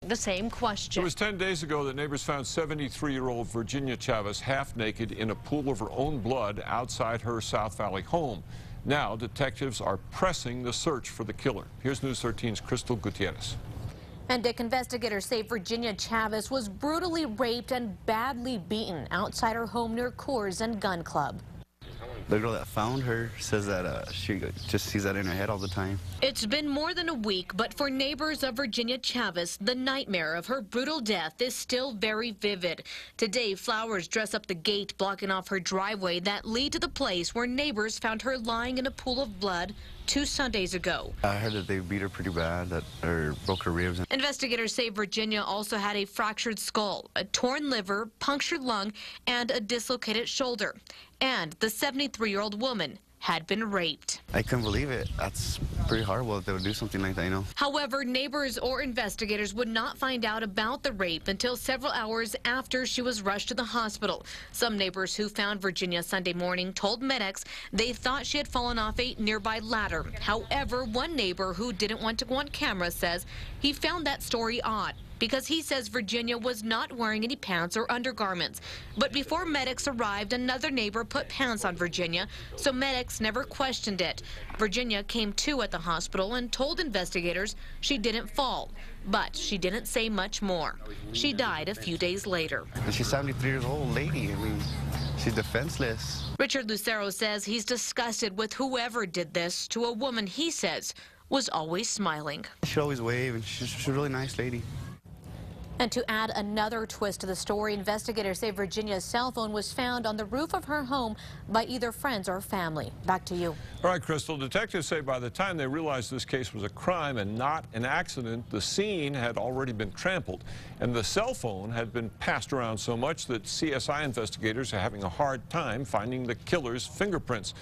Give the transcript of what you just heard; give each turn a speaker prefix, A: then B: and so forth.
A: the same question.
B: It was 10 days ago that neighbors found 73-year-old Virginia Chavez half naked in a pool of her own blood outside her South Valley home. Now detectives are pressing the search for the killer. Here's News 13's Crystal Gutierrez.
A: And Dick, investigators say Virginia Chavez was brutally raped and badly beaten outside her home near Coors and Gun Club.
C: The girl that found her says that she just sees that in her head all the time.
A: It's been more than a week, but for neighbors of Virginia Chavez, the nightmare of her brutal death is still very vivid. Today, flowers dress up the gate blocking off her driveway that lead to the place where neighbors found her lying in a pool of blood 2 Sundays ago.
C: I heard that they beat her pretty bad, or broke her ribs.
A: Investigators say Virginia also had a fractured skull, a torn liver, punctured lung, and a dislocated shoulder. And the 73-year-old woman had been raped.
C: I couldn't believe it. That's pretty horrible that they would do something like that, you know.
A: However, neighbors or investigators would not find out about the rape until several hours after she was rushed to the hospital. Some neighbors who found Virginia Sunday morning told medics they thought she had fallen off a nearby ladder. However, one neighbor who didn't want to go on camera says he found that story odd, because he says Virginia was not wearing any pants or undergarments. But before medics arrived, another neighbor put pants on Virginia, so medics never questioned it. Virginia came to at the hospital and told investigators she didn't fall, but she didn't say much more. She died a few days later.
C: And she's 73 years old, lady. I mean, she's defenseless.
A: Richard Lucero says he's disgusted with whoever did this to a woman he says was always smiling.
C: She always wave, and she's a really nice lady.
A: And to add another twist to the story, investigators say Virginia's cell phone was found on the roof of her home by either friends or family. Back to you.
B: All right, Crystal, detectives say by the time they realized this case was a crime and not an accident, the scene had already been trampled, and the cell phone had been passed around so much that CSI investigators are having a hard time finding the killer's fingerprints.